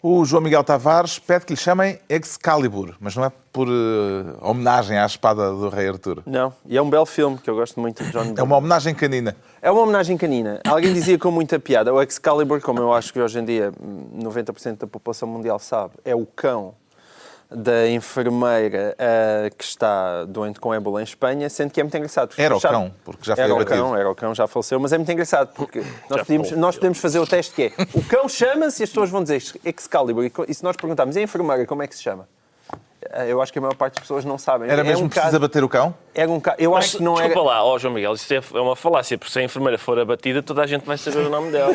O João Miguel Tavares pede que lhe chamem Excalibur, mas não é por homenagem à espada do rei Artur. Não, e é um belo filme que eu gosto muito de John. É uma homenagem canina. É uma homenagem canina. Alguém dizia com muita piada, o Excalibur, como eu acho que hoje em dia 90% da população mundial sabe, é o cão da enfermeira que está doente com ébola em Espanha, sendo que é muito engraçado. Era o cão, porque já foi abatido. Era o cão, já faleceu, mas é muito engraçado, porque nós podemos fazer o teste que é, o cão chama-se e as pessoas vão dizer Excalibur, e se nós perguntarmos, e a enfermeira, como é que se chama? Eu acho que a maior parte das pessoas não sabem. Era mesmo preciso abater o cão? Era um caso. Eu acho que não era. Desculpa lá, João Miguel, isso é uma falácia, porque se a enfermeira for abatida, toda a gente vai saber o nome dela.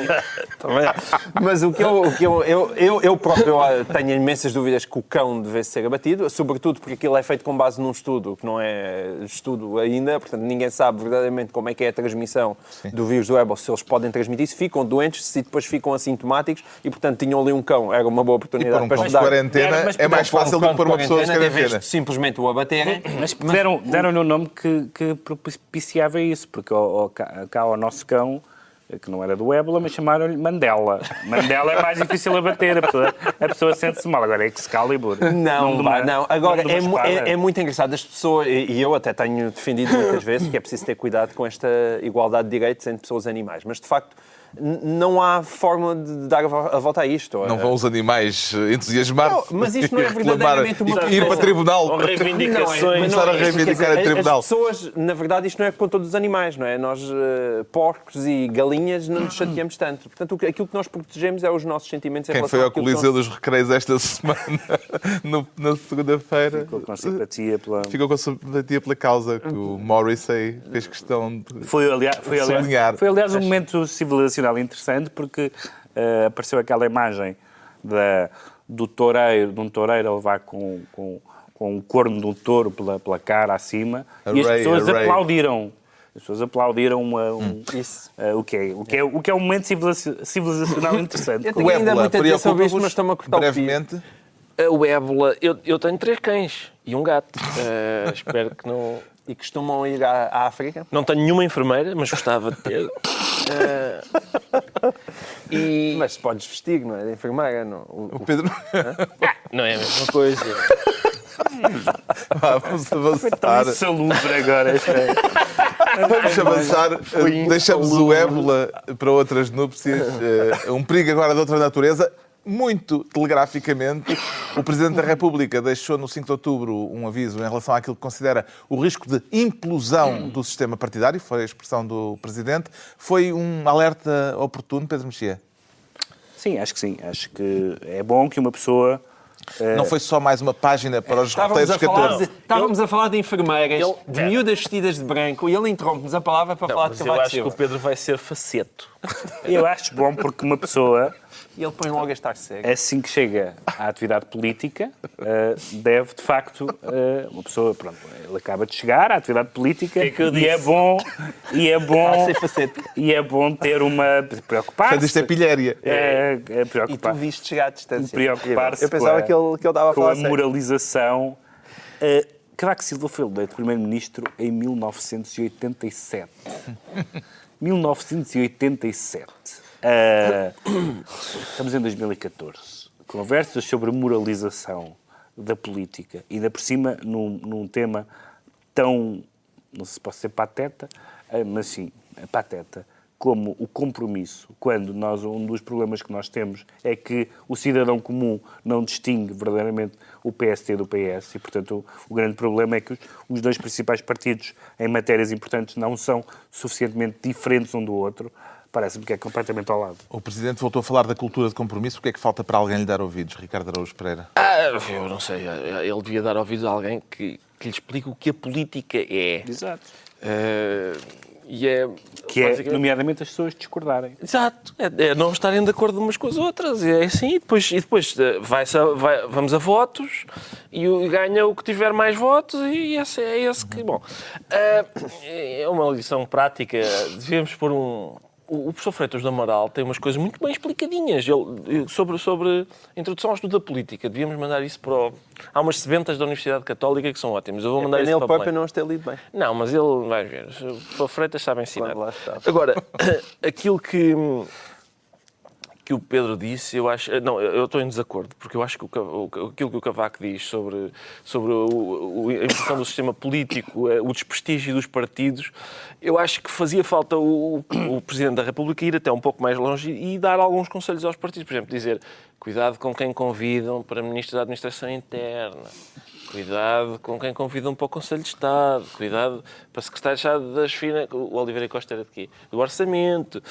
Mas o que eu próprio tenho imensas dúvidas que o cão devesse ser abatido, sobretudo porque aquilo é feito com base num estudo que não é estudo ainda, portanto ninguém sabe verdadeiramente como é que é a transmissão do vírus do ébola, se eles podem transmitir, se ficam doentes, se depois ficam assintomáticos e, portanto, tinham ali um cão, era uma boa oportunidade E pôr um para cão de estudar. quarentena é mais fácil do que pôr uma pessoa de quarentena. Simplesmente o abaterem. Mas deram-lhe um nome que propiciava isso, porque cá ao nosso cão, que não era do ébola, mas chamaram-lhe Mandela. Mandela é mais difícil a bater, a pessoa sente-se mal. Agora é Excalibur. Não. Agora, é muito engraçado. As pessoas, e eu até tenho defendido muitas vezes, que é preciso ter cuidado com esta igualdade de direitos entre pessoas e animais. Mas, de facto, não há forma de dar a volta a isto. Não vão os animais entusiasmar-se. Mas isto não é verdadeiramente uma ir para tribunal. Ou reivindicações. Começar a reivindicar a tribunal. As pessoas, na verdade, isto não é com todos os animais, não é? Nós, porcos e galinhas, não nos chateamos tanto. Portanto, aquilo que nós protegemos é os nossos sentimentos em Quem relação foi ao àquilo que Coliseu dos Recreios esta semana, na segunda-feira, Ficou com simpatia pela causa que o Morrissey fez questão de Foi, aliás, sublinhar. Foi, aliás, um momento civilizacional interessante, porque apareceu aquela imagem de um toureiro a levar com o corno de um touro pela cara acima, e as pessoas aplaudiram. As pessoas aplaudiram o que é um momento civilizacional interessante. Eu tenho ainda muito a dizer sobre isto, mas estão-me a cortar brevemente. o fio. O ébola, eu tenho 3 cães e um gato. Espero que não... E costumam ir à África? Não tenho nenhuma enfermeira, mas gostava de ter. Mas podes vestir, não é? De enfermeira, não. O Pedro... Não é a mesma coisa. Vamos avançar. Tão insalubre agora. Vamos avançar. Deixamos o ébola para outras núpcias. Um perigo agora de outra natureza. Muito telegraficamente, o Presidente da República deixou no 5 de outubro um aviso em relação àquilo que considera o risco de implosão do sistema partidário, foi a expressão do Presidente. Foi um alerta oportuno, Pedro Mexia? Sim, acho que sim. Acho que é bom que uma pessoa... Não foi só mais uma página para os roteiros 14. Estávamos a falar de enfermeiras, de miúdas vestidas de branco, e ele interrompe-nos a palavra para falar de Mas eu Cavaco acho que Silva. o Pedro vai ser faceto. Eu acho bom porque uma pessoa... E ele põe logo a estar cego. Assim que chega à atividade política, deve, de facto, uma pessoa, pronto, ele acaba de chegar à atividade política e é bom ter uma... preocupar-se. Portanto, isto é pilhéria. E tu Preocupar-se. viste chegar à distância. Preocupar-se Eu pensava que ele estava a com falar a sério. moralização. Cavaco Silva foi eleito primeiro-ministro em 1987. 1987. Estamos em 2014. Conversas sobre moralização da política, e ainda por cima num tema tão, não sei se posso ser pateta, mas sim, pateta, como o compromisso, quando um dos problemas que nós temos é que o cidadão comum não distingue verdadeiramente o PST do PS e, portanto, o grande problema é que os dois principais partidos em matérias importantes não são suficientemente diferentes um do outro. Parece-me que é completamente ao lado. O Presidente voltou a falar da cultura de compromisso. O que é que falta para alguém lhe dar ouvidos, Ricardo Araújo Pereira? Eu não sei. Ele devia dar ouvidos a alguém que lhe explique o que a política é. Exato. Que é, nomeadamente, as pessoas discordarem. Exato. É não estarem de acordo umas com as outras. É assim. E depois vamos a votos e ganha o que tiver mais votos e é esse que... Bom, é uma lição prática. Devíamos pôr O professor Freitas do Amaral tem umas coisas muito bem explicadinhas sobre a introdução ao estudo da política. Devíamos mandar isso para Há umas sebentas da Universidade Católica que são ótimas. Eu vou mandar isso para o próprio não os ter lido bem. Não, mas ele vai ver. O professor Freitas sabe ensinar. Lá está. Agora, aquilo que o Pedro disse, eu acho... Não, eu estou em desacordo, porque eu acho que aquilo que o Cavaco diz sobre a imposição do sistema político, o desprestígio dos partidos, eu acho que fazia falta o Presidente da República ir até um pouco mais longe e dar alguns conselhos aos partidos. Por exemplo, dizer, cuidado com quem convidam para Ministro da Administração Interna, cuidado com quem convidam para o Conselho de Estado, cuidado para Secretário de Estado das Finanças, o Oliveira Costa era de quê? Do Orçamento.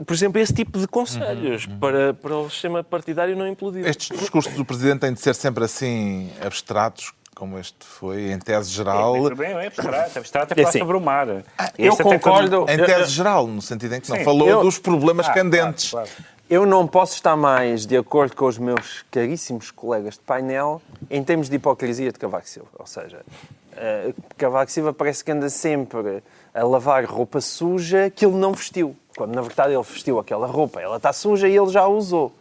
Por exemplo, esse tipo de conselhos para o sistema partidário não implodir. Estes discursos do Presidente têm de ser sempre assim abstratos, como este foi, em tese geral. É abstrato. Abstrato é falar sobre o mar. Eu concordo. Em tese geral, no sentido em que não falou dos problemas candentes. Claro. Eu não posso estar mais de acordo com os meus caríssimos colegas de painel em termos de hipocrisia de Cavaco Silva. Ou seja, Cavaco Silva parece que anda sempre a lavar roupa suja que ele não vestiu. Quando, na verdade, ele vestiu aquela roupa. Ela está suja e ele já a usou.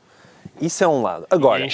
Isso é um lado. Agora,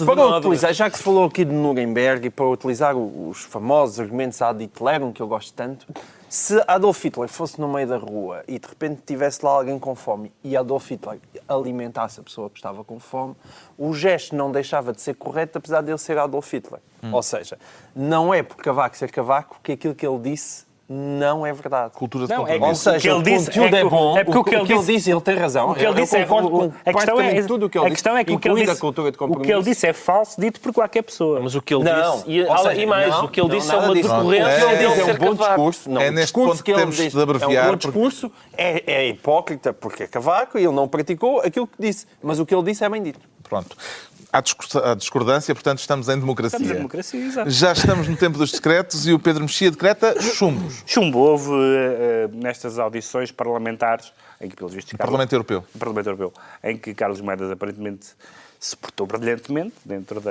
para utilizar, já que se falou aqui de Nuremberg, e para utilizar os famosos argumentos ad Hitlerum, que eu gosto tanto, se Adolf Hitler fosse no meio da rua e de repente tivesse lá alguém com fome e Adolf Hitler alimentasse a pessoa que estava com fome, o gesto não deixava de ser correto, apesar de ele ser Adolf Hitler. Ou seja, não é por Cavaco ser Cavaco que aquilo que ele disse não é verdade. Cultura de Não, compromisso. Ou seja, o conteúdo é bom, o que ele disse, ele tem razão. O que ele disse eu concordo com praticamente tudo o que ele disse, incluindo a cultura de compromisso. O que ele disse é falso, dito por qualquer pessoa. Mas o que ele Não. disse... E, Ou seja, e mais, não, o que ele não, disse é nada uma disso. decorrência O que ele dele diz é ser um bom Cavaco. discurso. Não, É o neste discurso ponto que que ele temos diz de abreviar, é um bom discurso, é hipócrita porque é Cavaco e ele não praticou aquilo que disse. Mas o que ele disse é bem dito. Pronto. Há discordância, portanto estamos em democracia. Estamos em democracia, exato. Já estamos no tempo dos decretos e o Pedro Mexia decreta chumbos. Chumbo. Houve, nestas audições parlamentares, em que, pelos vistos, Parlamento Europeu. No Parlamento Europeu, em que Carlos Moedas aparentemente se portou brilhantemente dentro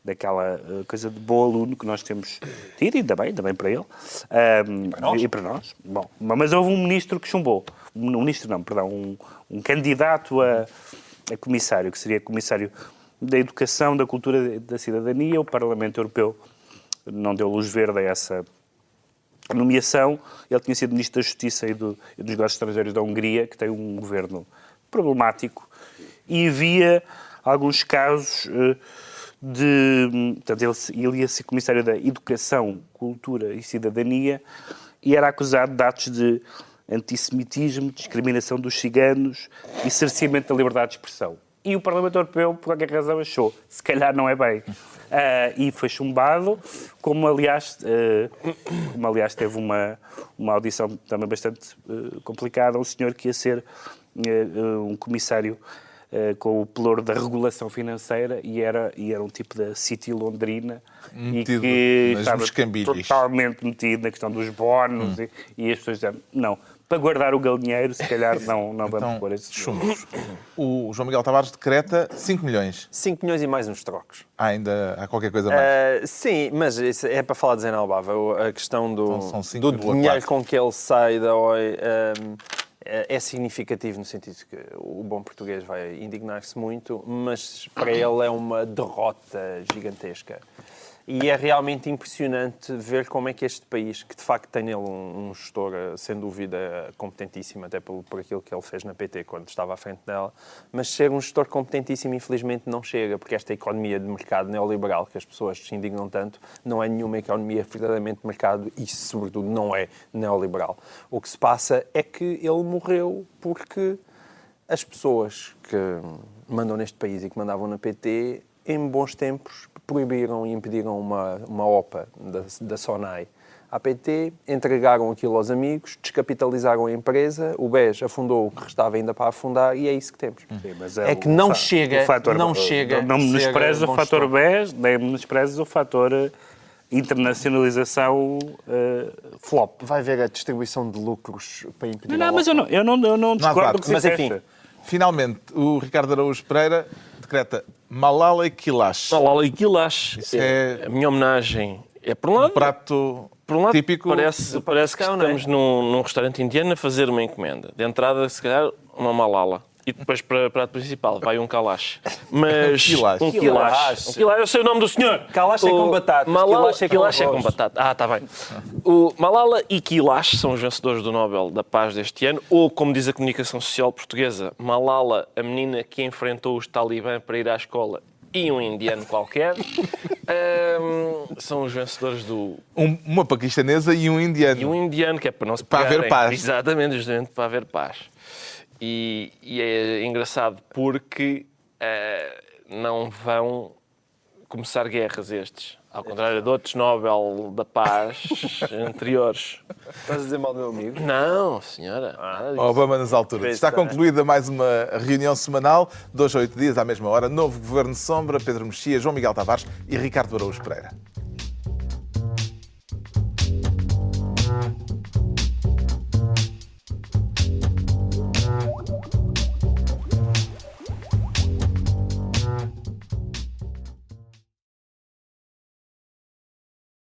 daquela coisa de bom aluno que nós temos tido, ainda bem para ele. E para nós. Bom, mas houve um ministro que chumbou. Um candidato a comissário, que seria comissário da Educação, da Cultura e da Cidadania. O Parlamento Europeu não deu luz verde a essa nomeação. Ele tinha sido Ministro da Justiça e dos Negócios Estrangeiros da Hungria, que tem um governo problemático, e havia alguns casos portanto, ele ia ser Comissário da Educação, Cultura e Cidadania e era acusado de atos de antissemitismo, discriminação dos ciganos e cerceamento da liberdade de expressão. E o Parlamento Europeu, por qualquer razão, achou, se calhar não é bem. E foi chumbado, como aliás teve uma audição também bastante complicada, um senhor que ia ser um comissário com o pelouro da regulação financeira e era um tipo da City londrina metido e que nas estava totalmente metido na questão dos bónus e as pessoas diziam, não, para guardar o galinheiro, se calhar não vamos Então, pôr esse chumbos. O João Miguel Tavares decreta 5 milhões. 5 milhões e mais uns trocos. Ainda há qualquer coisa mais. Sim, mas isso é para falar de Zé Albava. A questão Então, são 5,4. do dinheiro com que ele sai da OI é significativo no sentido que o bom português vai indignar-se muito, mas para ele é uma derrota gigantesca. E é realmente impressionante ver como é que este país, que de facto tem nele um gestor, sem dúvida, competentíssimo, até por aquilo que ele fez na PT quando estava à frente dela, mas ser um gestor competentíssimo, infelizmente, não chega, porque esta economia de mercado neoliberal, que as pessoas se indignam tanto, não é nenhuma economia verdadeiramente de mercado e, sobretudo, não é neoliberal. O que se passa é que ele morreu porque as pessoas que mandam neste país e que mandavam na PT, em bons tempos, proibiram e impediram uma OPA da SONAI à PT, entregaram aquilo aos amigos, descapitalizaram a empresa, o BES afundou o que restava ainda para afundar e é isso que temos. Sim, mas é que não chega não menosprezes o fator BES, nem menosprezes o fator internacionalização flop. Vai ver a distribuição de lucros para impedir Não, mas eu não discordo do que mas enfim. Finalmente, o Ricardo Araújo Pereira decreta Malala e Quilache. Malala e Quilache. Isso é a minha homenagem. É por um lado, prato típico. Parece que estamos num restaurante indiano a fazer uma encomenda. De entrada, se calhar, uma Malala. E depois para o prato principal vai um Kalash. Mas Quilache. Um Quilache. Eu sei o nome do senhor. Kalash é com batata. Quilache é com batata. Está bem. O Malala e Quilache são os vencedores do Nobel da Paz deste ano. Ou, como diz a comunicação social portuguesa, Malala, a menina que enfrentou os talibã para ir à escola, e um indiano qualquer. São os vencedores do... Uma paquistanesa e um indiano. E um indiano, que é para não se pegarem. Para haver paz. Exatamente, justamente para haver paz. E é engraçado porque não vão começar guerras estes. Ao contrário de outros Nobel da Paz anteriores. Estás a dizer mal do meu amigo? Não, senhora. Obama nas alturas. Está concluída mais uma reunião semanal, 2 a 8 dias, à mesma hora. Novo Governo de Sombra, Pedro Mexia, João Miguel Tavares e Ricardo Araújo Pereira.